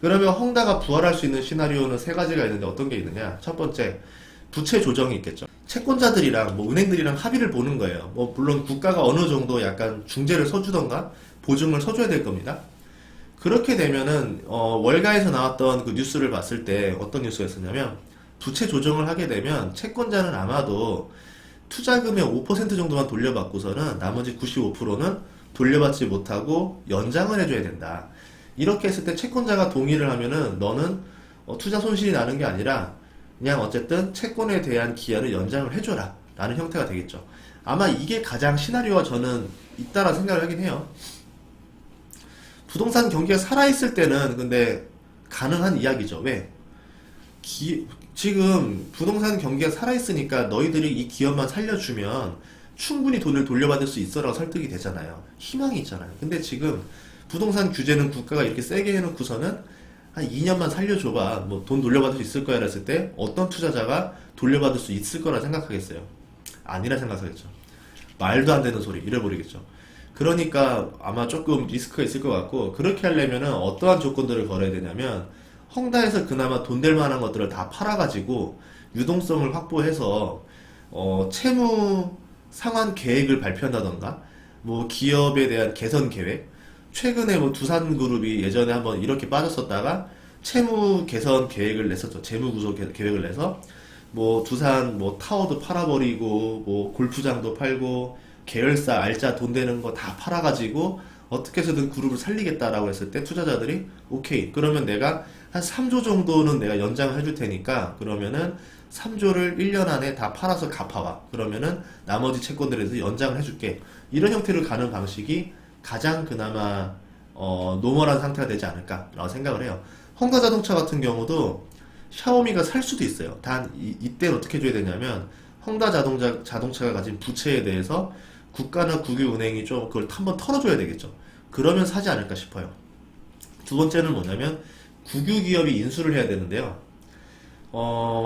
그러면 헝다가 부활할 수 있는 시나리오는 세 가지가 있는데 어떤 게 있느냐? 첫 번째, 부채 조정이 있겠죠. 채권자들이랑 뭐 은행들이랑 합의를 보는 거예요. 뭐 물론 국가가 어느 정도 약간 중재를 서주던가 보증을 서줘야 될 겁니다. 그렇게 되면은 월가에서 나왔던 그 뉴스를 봤을 때 어떤 뉴스가 있었냐면 부채 조정을 하게 되면 채권자는 아마도 투자금의 5% 정도만 돌려받고서는 나머지 95%는 돌려받지 못하고 연장을 해줘야 된다. 이렇게 했을 때 채권자가 동의를 하면은 너는 투자 손실이 나는 게 아니라 그냥 어쨌든 채권에 대한 기한을 연장을 해줘라 라는 형태가 되겠죠. 아마 이게 가장 시나리오가 저는 있다라 생각을 하긴 해요. 부동산 경기가 살아있을 때는 근데 가능한 이야기죠. 왜? 지금 부동산 경기가 살아있으니까 너희들이 이 기업만 살려주면 충분히 돈을 돌려받을 수 있어라고 설득이 되잖아요. 희망이 있잖아요. 근데 지금 부동산 규제는 국가가 이렇게 세게 해놓고서는 한 2년만 살려줘봐. 뭐 돈 돌려받을 수 있을 거야. 했을 때 어떤 투자자가 돌려받을 수 있을 거라 생각하겠어요? 아니라 생각하겠죠. 말도 안 되는 소리 이래버리겠죠. 그러니까 아마 조금 리스크가 있을 것 같고, 그렇게 하려면은 어떠한 조건들을 걸어야 되냐면 헝다에서 그나마 돈 될 만한 것들을 다 팔아가지고 유동성을 확보해서 채무 상환 계획을 발표한다던가 뭐 기업에 대한 개선 계획. 최근에 뭐 두산그룹이 예전에 한번 이렇게 빠졌었다가 채무 개선 계획을 냈었죠. 재무 구조 계획을 내서 뭐 두산 뭐 타워도 팔아버리고 뭐 골프장도 팔고 계열사 알짜 돈 되는 거 다 팔아가지고 어떻게 해서든 그룹을 살리겠다라고 했을 때 투자자들이 오케이, 그러면 내가 한 3조 정도는 내가 연장을 해줄 테니까 그러면은 3조를 1년 안에 다 팔아서 갚아와. 그러면은 나머지 채권들에 대해서 연장을 해줄게. 이런 형태로 가는 방식이 가장 그나마 노멀한 상태가 되지 않을까라고 생각을 해요. 헝다자동차 같은 경우도 샤오미가 살 수도 있어요. 단 이때는 어떻게 해줘야 되냐면 헝다자동차가 가진 부채에 대해서 국가나 국유은행이 좀 그걸 한번 털어줘야 되겠죠. 그러면 사지 않을까 싶어요. 두 번째는 뭐냐면 국유기업이 인수를 해야 되는데요.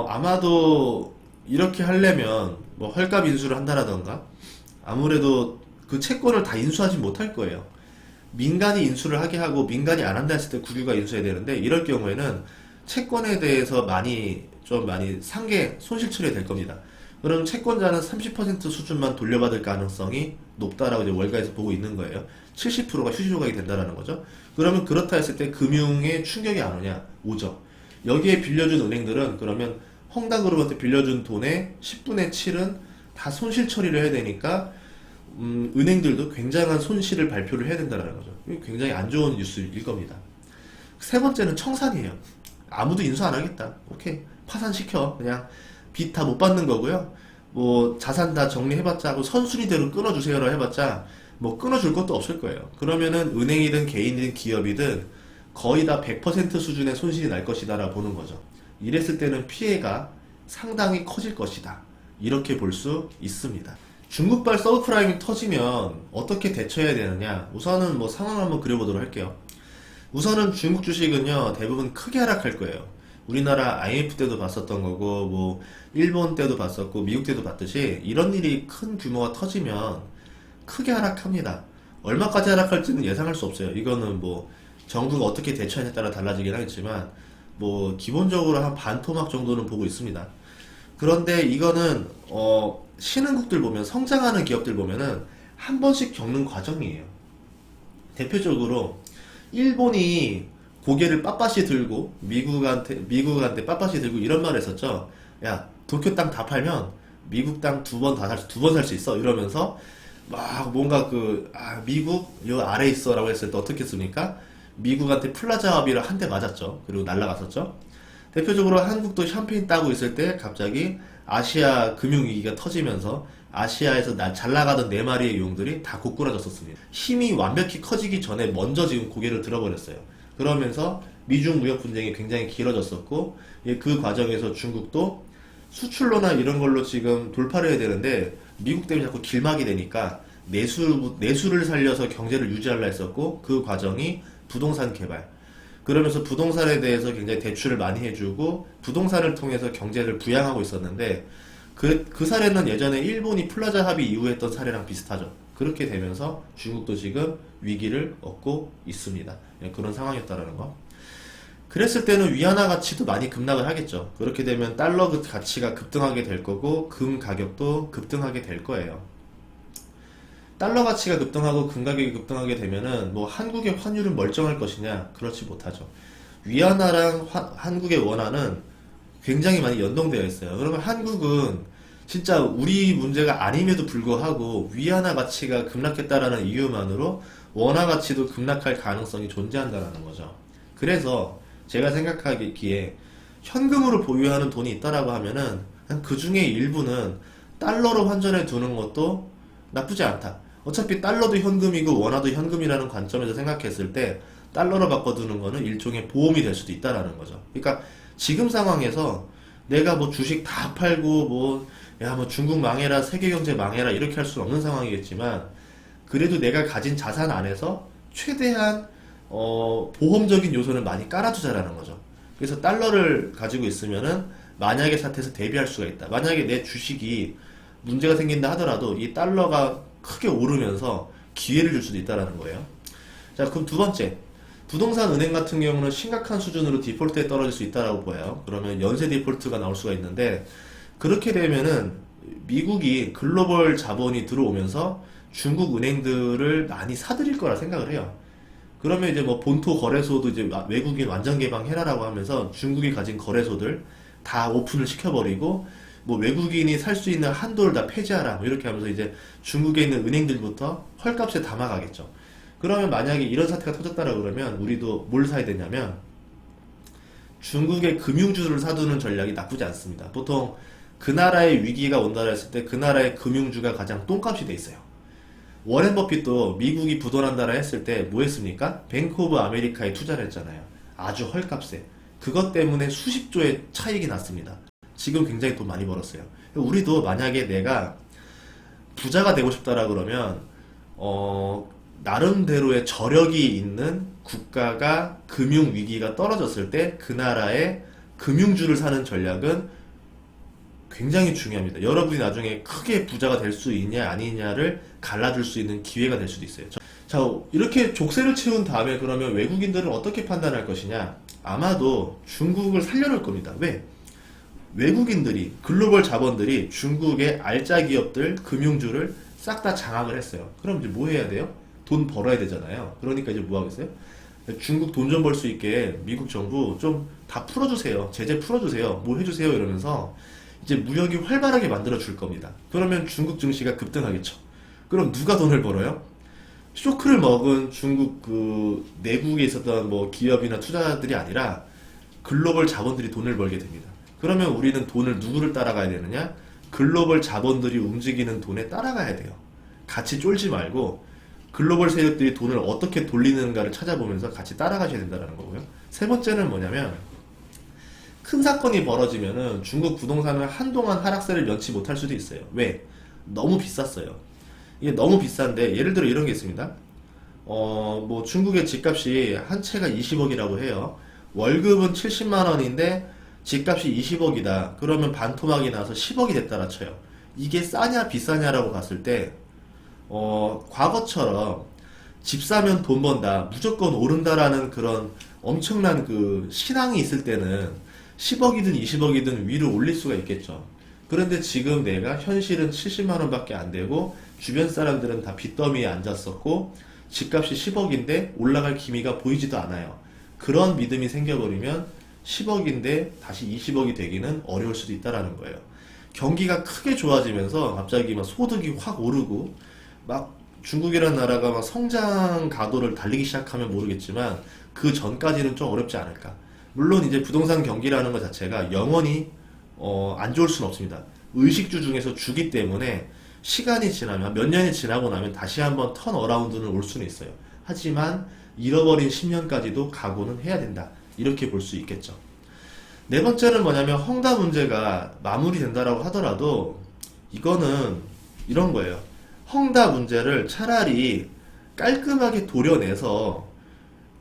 아마도 이렇게 하려면 뭐 헐값 인수를 한다라던가 아무래도 그 채권을 다 인수하지 못할 거예요. 민간이 인수를 하게 하고 민간이 안 한다 했을 때 국유가 인수해야 되는데, 이럴 경우에는 채권에 대해서 많이 상계 손실 처리가 될 겁니다. 그럼 채권자는 30% 수준만 돌려받을 가능성이 높다라고 이제 월가에서 보고 있는 거예요. 70%가 휴지 조각이 된다라는 거죠. 그러면 그렇다 했을 때 금융에 충격이 안 오냐? 오죠. 여기에 빌려준 은행들은 그러면 헝다그룹한테 빌려준 돈의 10분의 7은 다 손실 처리를 해야 되니까 은행들도 굉장한 손실을 발표를 해야 된다는 거죠. 이게 굉장히 안 좋은 뉴스일 겁니다. 세 번째는 청산이에요. 아무도 인수 안 하겠다. 오케이, 파산시켜. 그냥 빚 다 못 받는 거고요. 뭐 자산 다 정리해봤자 하고 선순위대로 끊어주세요라 해봤자 뭐 끊어줄 것도 없을 거예요. 그러면은 은행이든 개인이든 기업이든 거의 다 100% 수준의 손실이 날 것이다라 보는 거죠. 이랬을 때는 피해가 상당히 커질 것이다. 이렇게 볼 수 있습니다. 중국발 서브프라임이 터지면 어떻게 대처해야 되느냐? 우선은 뭐 상황을 한번 그려보도록 할게요. 우선은 중국 주식은요, 대부분 크게 하락할 거예요. 우리나라 IMF 때도 봤었던 거고, 뭐 일본 때도 봤었고, 미국 때도 봤듯이 이런 일이 큰 규모가 터지면 크게 하락합니다. 얼마까지 하락할지는 예상할 수 없어요. 이거는 뭐 정부가 어떻게 대처하냐에 따라 달라지긴 하겠지만 뭐 기본적으로 한 반토막 정도는 보고 있습니다. 그런데 이거는 신흥국들 보면, 성장하는 기업들 보면은 한 번씩 겪는 과정이에요. 대표적으로 일본이 고개를 빳빳이 들고 미국한테 빳빳이 들고 이런 말을 했었죠. 야, 도쿄 땅 다 팔면 미국 땅 두 번 살 수 있어. 이러면서 막 뭔가 미국 요 아래 있어라고 했을 때 어떻게 했습니까? 미국한테 플라자 합의를 한 대 맞았죠. 그리고 날아갔었죠. 대표적으로 한국도 샴페인 따고 있을 때 갑자기 아시아 금융위기가 터지면서 아시아에서 잘 나가던 네 마리의 용들이 다 고꾸라졌었습니다. 힘이 완벽히 커지기 전에 먼저 지금 고개를 들어버렸어요. 그러면서 미중 무역 분쟁이 굉장히 길어졌었고, 그 과정에서 중국도 수출로나 이런 걸로 지금 돌파를 해야 되는데 미국 때문에 자꾸 길막이 되니까 내수를 살려서 경제를 유지하려 했었고, 그 과정이 부동산 개발. 그러면서 부동산에 대해서 굉장히 대출을 많이 해주고 부동산을 통해서 경제를 부양하고 있었는데, 그 사례는 예전에 일본이 플라자 합의 이후에 했던 사례랑 비슷하죠. 그렇게 되면서 중국도 지금 위기를 얻고 있습니다. 그런 상황이었다라는 거. 그랬을 때는 위안화 가치도 많이 급락을 하겠죠. 그렇게 되면 달러 그 가치가 급등하게 될 거고 금 가격도 급등하게 될 거예요. 달러 가치가 급등하고 금 가격이 급등하게 되면은 뭐 한국의 환율은 멀쩡할 것이냐? 그렇지 못하죠. 위안화랑 한국의 원화는 굉장히 많이 연동되어 있어요. 그러면 한국은 진짜 우리 문제가 아님에도 불구하고 위안화 가치가 급락했다라는 이유만으로 원화 가치도 급락할 가능성이 존재한다는 거죠. 그래서 제가 생각하기에 현금으로 보유하는 돈이 있다라고 하면은 그 중에 일부는 달러로 환전해 두는 것도 나쁘지 않다. 어차피 달러도 현금이고 원화도 현금이라는 관점에서 생각했을 때 달러로 바꿔두는 거는 일종의 보험이 될 수도 있다라는 거죠. 그러니까 지금 상황에서 내가 뭐 주식 다 팔고 뭐 중국 망해라, 세계 경제 망해라 이렇게 할 수는 없는 상황이겠지만 그래도 내가 가진 자산 안에서 최대한 보험적인 요소를 많이 깔아두자라는 거죠. 그래서 달러를 가지고 있으면은 만약의 사태에서 대비할 수가 있다. 만약에 내 주식이 문제가 생긴다 하더라도 이 달러가 크게 오르면서 기회를 줄 수도 있다라는 거예요. 자, 그럼 두 번째. 부동산 은행 같은 경우는 심각한 수준으로 디폴트에 떨어질 수 있다라고 보여요. 그러면 연쇄 디폴트가 나올 수가 있는데 그렇게 되면은 미국이 글로벌 자본이 들어오면서 중국 은행들을 많이 사들일 거라 생각을 해요. 그러면 이제 뭐 본토 거래소도 이제 외국인 완전 개방해라라고 하면서 중국이 가진 거래소들 다 오픈을 시켜버리고 뭐 외국인이 살 수 있는 한도를 다 폐지하라 뭐 이렇게 하면서 이제 중국에 있는 은행들부터 헐값에 담아가겠죠. 그러면 만약에 이런 사태가 터졌다라 그러면 우리도 뭘 사야 되냐면 중국의 금융주를 사두는 전략이 나쁘지 않습니다. 보통 그 나라의 위기가 온다라 했을 때 그 나라의 금융주가 가장 똥값이 돼 있어요. 워렌 버핏도 미국이 부도난다라 했을 때 뭐 했습니까? 뱅크 오브 아메리카에 투자를 했잖아요. 아주 헐값에. 그것 때문에 수십조의 차익이 났습니다. 지금 굉장히 돈 많이 벌었어요. 우리도 만약에 내가 부자가 되고 싶다라 그러면 나름대로의 저력이 있는 국가가 금융 위기가 떨어졌을 때 그 나라의 금융주를 사는 전략은 굉장히 중요합니다. 여러분이 나중에 크게 부자가 될 수 있냐 아니냐를 갈라줄 수 있는 기회가 될 수도 있어요. 자, 이렇게 족쇄를 채운 다음에 그러면 외국인들은 어떻게 판단할 것이냐? 아마도 중국을 살려놓을 겁니다. 왜? 외국인들이, 글로벌 자본들이 중국의 알짜 기업들, 금융주를 싹 다 장악을 했어요. 그럼 이제 뭐 해야 돼요? 돈 벌어야 되잖아요. 그러니까 이제 뭐 하겠어요? 중국 돈 좀 벌 수 있게 미국 정부 좀 다 풀어주세요. 제재 풀어주세요. 뭐 해주세요. 이러면서 이제 무역이 활발하게 만들어 줄 겁니다. 그러면 중국 증시가 급등하겠죠. 그럼 누가 돈을 벌어요? 쇼크를 먹은 중국 그 내국에 있었던 뭐 기업이나 투자들이 아니라 글로벌 자본들이 돈을 벌게 됩니다. 그러면 우리는 돈을 누구를 따라가야 되느냐? 글로벌 자본들이 움직이는 돈에 따라가야 돼요. 같이 쫄지 말고 글로벌 세력들이 돈을 어떻게 돌리는가를 찾아보면서 같이 따라가셔야 된다는 거고요. 세 번째는 뭐냐면 큰 사건이 벌어지면은 중국 부동산은 한동안 하락세를 면치 못할 수도 있어요. 왜? 너무 비쌌어요. 이게 너무 비싼데 예를 들어 이런 게 있습니다. 뭐 중국의 집값이 한 채가 20억이라고 해요. 월급은 70만 원인데 집값이 20억이다. 그러면 반토막이 나서 10억이 됐다라 쳐요. 이게 싸냐 비싸냐라고 봤을 때 과거처럼 집 사면 돈 번다, 무조건 오른다라는 그런 엄청난 그 신앙이 있을 때는 10억이든 20억이든 위로 올릴 수가 있겠죠. 그런데 지금 내가 현실은 70만 원밖에 안 되고 주변 사람들은 다 빚더미에 앉았었고 집값이 10억인데 올라갈 기미가 보이지도 않아요. 그런 믿음이 생겨버리면 10억인데 다시 20억이 되기는 어려울 수도 있다라는 거예요. 경기가 크게 좋아지면서 갑자기 막 소득이 확 오르고 막 중국이라는 나라가 막 성장 가도를 달리기 시작하면 모르겠지만 그 전까지는 좀 어렵지 않을까. 물론 이제 부동산 경기라는 것 자체가 영원히 안 좋을 수는 없습니다. 의식주 중에서 주기 때문에 시간이 지나면 몇 년이 지나고 나면 다시 한번 턴 어라운드는 올 수는 있어요. 하지만 잃어버린 10년까지도 각오는 해야 된다. 이렇게 볼 수 있겠죠. 네 번째는 뭐냐면 헝다 문제가 마무리된다라고 하더라도 이거는 이런 거예요. 헝다 문제를 차라리 깔끔하게 도려내서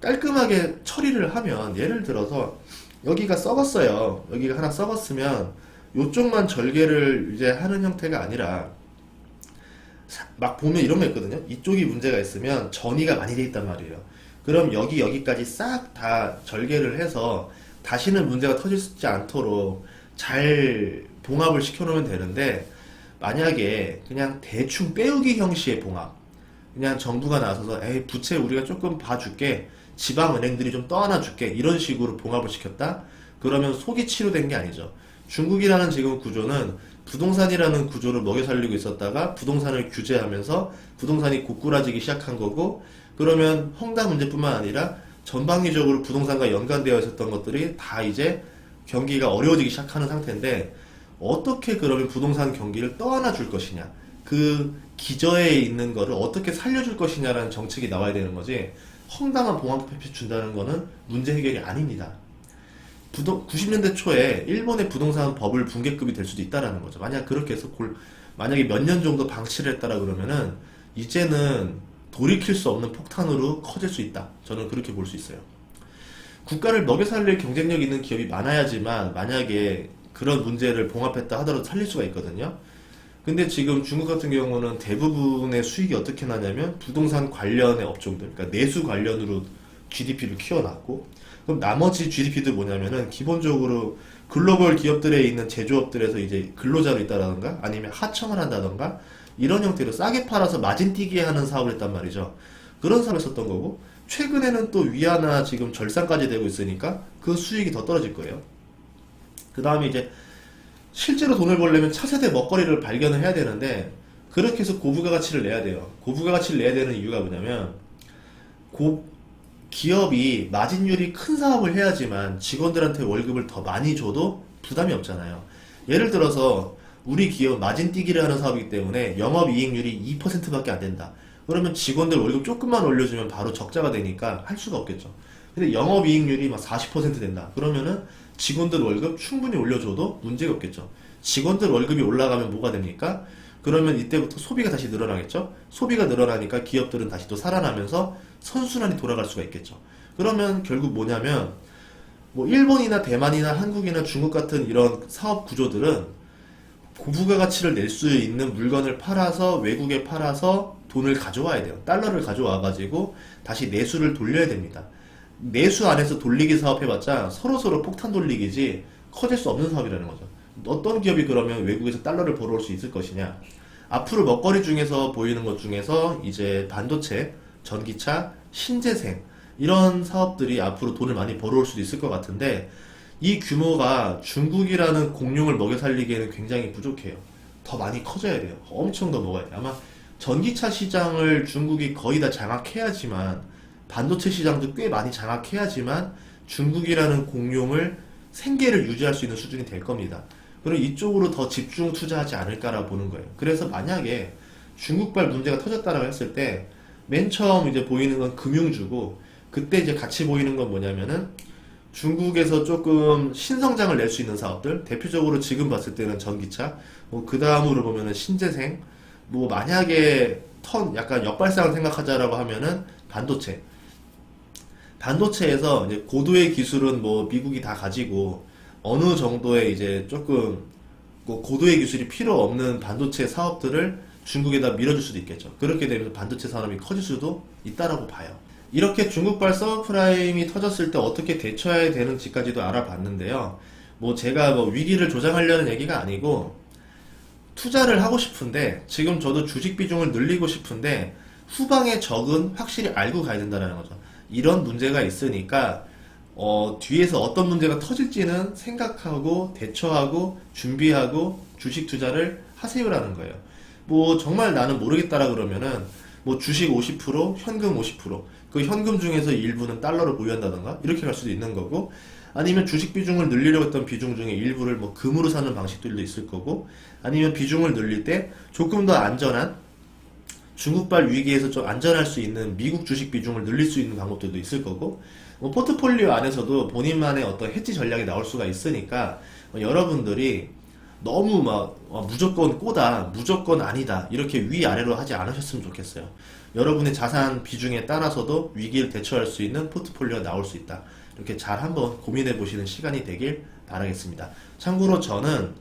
깔끔하게 처리를 하면 예를 들어서 여기가 썩었어요. 여기가 하나 썩었으면 요쪽만 절개를 이제 하는 형태가 아니라 막 보면 이런 거 있거든요. 이쪽이 문제가 있으면 전이가 많이 돼 있단 말이에요. 그럼 여기까지 싹 다 절개를 해서 다시는 문제가 터지지 않도록 잘 봉합을 시켜놓으면 되는데, 만약에 그냥 대충 빼우기 형식의 봉합, 그냥 정부가 나서서 에이 부채 우리가 조금 봐줄게, 지방은행들이 좀 떠안아 줄게, 이런 식으로 봉합을 시켰다? 그러면 속이 치료된 게 아니죠. 중국이라는 지금 구조는 부동산이라는 구조를 먹여 살리고 있었다가 부동산을 규제하면서 부동산이 고꾸라지기 시작한 거고, 그러면 헝다 문제뿐만 아니라 전방위적으로 부동산과 연관되어 있었던 것들이 다 이제 경기가 어려워지기 시작하는 상태인데, 어떻게 그러면 부동산 경기를 떠안아 줄 것이냐, 그 기저에 있는 거를 어떻게 살려줄 것이냐라는 정책이 나와야 되는 거지, 헝당한 봉합해 준다는 거는 문제 해결이 아닙니다. 90년대 초에 일본의 부동산 버블 붕괴급이 될 수도 있다라는 거죠. 만약 그렇게 해서 만약에 몇 년 정도 방치를 했다라 그러면은 이제는 돌이킬 수 없는 폭탄으로 커질 수 있다. 저는 그렇게 볼 수 있어요. 국가를 먹여 살릴 경쟁력 있는 기업이 많아야지만 만약에 그런 문제를 봉합했다 하더라도 살릴 수가 있거든요. 근데 지금 중국 같은 경우는 대부분의 수익이 어떻게 나냐면 부동산 관련의 업종들, 그러니까 내수 관련으로 GDP를 키워놨고, 그럼 나머지 GDP도 뭐냐면은 기본적으로 글로벌 기업들에 있는 제조업들에서 이제 근로자로 있다라던가 아니면 하청을 한다던가 이런 형태로 싸게 팔아서 마진 뛰게 하는 사업을 했단 말이죠. 그런 사업을 썼던 거고, 최근에는 또 위안화 지금 절상까지 되고 있으니까 그 수익이 더 떨어질 거예요. 그 다음에 이제 실제로 돈을 벌려면 차세대 먹거리를 발견을 해야 되는데, 그렇게 해서 고부가 가치를 내야 돼요. 고부가 가치를 내야 되는 이유가 뭐냐면, 기업이 마진율이 큰 사업을 해야지만 직원들한테 월급을 더 많이 줘도 부담이 없잖아요. 예를 들어서 우리 기업 마진 뛰기를 하는 사업이기 때문에 영업이익률이 2%밖에 안 된다. 그러면 직원들 월급 조금만 올려주면 바로 적자가 되니까 할 수가 없겠죠. 근데 영업이익률이 막 40% 된다. 그러면은 직원들 월급 충분히 올려줘도 문제가 없겠죠. 직원들 월급이 올라가면 뭐가 됩니까? 그러면 이때부터 소비가 다시 늘어나겠죠? 소비가 늘어나니까 기업들은 다시 또 살아나면서 선순환이 돌아갈 수가 있겠죠. 그러면 결국 뭐냐면, 뭐 일본이나 대만이나 한국이나 중국 같은 이런 사업 구조들은 고부가 가치를 낼 수 있는 물건을 팔아서 외국에 팔아서 돈을 가져와야 돼요. 달러를 가져와가지고 다시 내수를 돌려야 됩니다. 내수 안에서 돌리기 사업 해봤자 서로서로 폭탄 돌리기지 커질 수 없는 사업이라는 거죠. 어떤 기업이 그러면 외국에서 달러를 벌어올 수 있을 것이냐. 앞으로 먹거리 중에서 보이는 것 중에서 이제 반도체, 전기차, 신재생 이런 사업들이 앞으로 돈을 많이 벌어올 수도 있을 것 같은데, 이 규모가 중국이라는 공룡을 먹여 살리기에는 굉장히 부족해요. 더 많이 커져야 돼요. 엄청 더 먹어야 돼요. 아마 전기차 시장을 중국이 거의 다 장악해야지만, 반도체 시장도 꽤 많이 장악해야지만 중국이라는 공룡을 생계를 유지할 수 있는 수준이 될 겁니다. 그럼 이쪽으로 더 집중 투자하지 않을까라고 보는 거예요. 그래서 만약에 중국발 문제가 터졌다라고 했을 때 맨 처음 이제 보이는 건 금융주고, 그때 이제 같이 보이는 건 뭐냐면은 중국에서 조금 신성장을 낼 수 있는 사업들, 대표적으로 지금 봤을 때는 전기차, 뭐 그 다음으로 보면은 신재생, 뭐 만약에 약간 역발상을 생각하자라고 하면은 반도체. 반도체에서 이제 고도의 기술은 뭐 미국이 다 가지고 어느 정도의 이제 조금 뭐 고도의 기술이 필요 없는 반도체 사업들을 중국에다 밀어줄 수도 있겠죠. 그렇게 되면서 반도체 산업이 커질 수도 있다라고 봐요. 이렇게 중국발 서브프라임이 터졌을 때 어떻게 대처해야 되는지까지도 알아봤는데요. 뭐 제가 뭐 위기를 조장하려는 얘기가 아니고, 투자를 하고 싶은데 지금 저도 주식 비중을 늘리고 싶은데 후방의 적은 확실히 알고 가야 된다는 거죠. 이런 문제가 있으니까 뒤에서 어떤 문제가 터질지는 생각하고 대처하고 준비하고 주식 투자를 하세요라는 거예요. 뭐 정말 나는 모르겠다라 그러면은 뭐 주식 50%, 현금 50%, 그 현금 중에서 일부는 달러를 보유한다던가 이렇게 갈 수도 있는 거고, 아니면 주식 비중을 늘리려고 했던 비중 중에 일부를 뭐 금으로 사는 방식들도 있을 거고, 아니면 비중을 늘릴 때 조금 더 안전한, 중국발 위기에서 좀 안전할 수 있는 미국 주식 비중을 늘릴 수 있는 방법들도 있을 거고, 뭐 포트폴리오 안에서도 본인만의 어떤 해지 전략이 나올 수가 있으니까, 여러분들이 너무 막 무조건 꼬다, 무조건 아니다 이렇게 위아래로 하지 않으셨으면 좋겠어요. 여러분의 자산 비중에 따라서도 위기를 대처할 수 있는 포트폴리오가 나올 수 있다. 이렇게 잘 한번 고민해 보시는 시간이 되길 바라겠습니다. 참고로 저는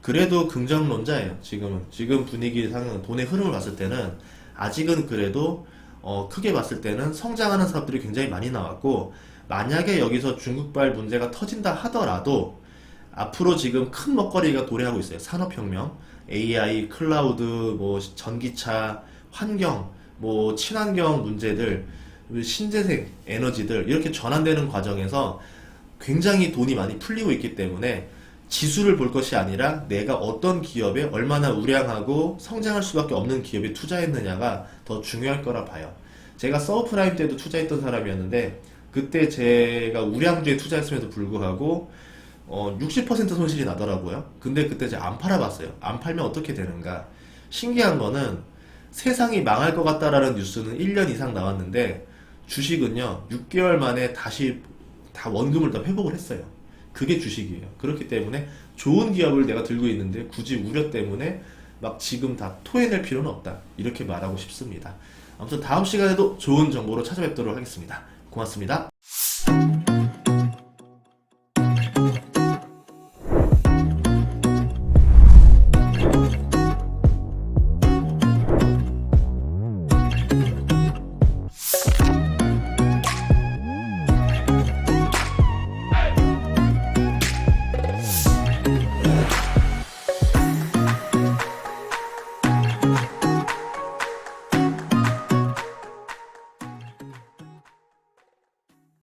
그래도 긍정론자예요. 지금 분위기상은 돈의 흐름을 봤을 때는 아직은 그래도 크게 봤을 때는 성장하는 사업들이 굉장히 많이 나왔고, 만약에 여기서 중국발 문제가 터진다 하더라도 앞으로 지금 큰 먹거리가 도래하고 있어요. 산업혁명, AI, 클라우드, 뭐 전기차, 환경, 뭐 친환경 문제들, 신재생 에너지들 이렇게 전환되는 과정에서 굉장히 돈이 많이 풀리고 있기 때문에 지수를 볼 것이 아니라 내가 어떤 기업에 얼마나 우량하고 성장할 수밖에 없는 기업에 투자했느냐가 더 중요할 거라 봐요. 제가 서브프라임 때도 투자했던 사람이었는데 그때 제가 우량주에 투자했음에도 불구하고 60% 손실이 나더라고요. 근데 그때 제가 안 팔아봤어요. 안 팔면 어떻게 되는가? 신기한 거는 세상이 망할 것 같다라는 뉴스는 1년 이상 나왔는데 주식은요 6개월 만에 다시 다 원금을 다 회복을 했어요. 그게 주식이에요. 그렇기 때문에 좋은 기업을 내가 들고 있는데 굳이 우려 때문에 막 지금 다 토해낼 필요는 없다. 이렇게 말하고 싶습니다. 아무튼 다음 시간에도 좋은 정보로 찾아뵙도록 하겠습니다. 고맙습니다.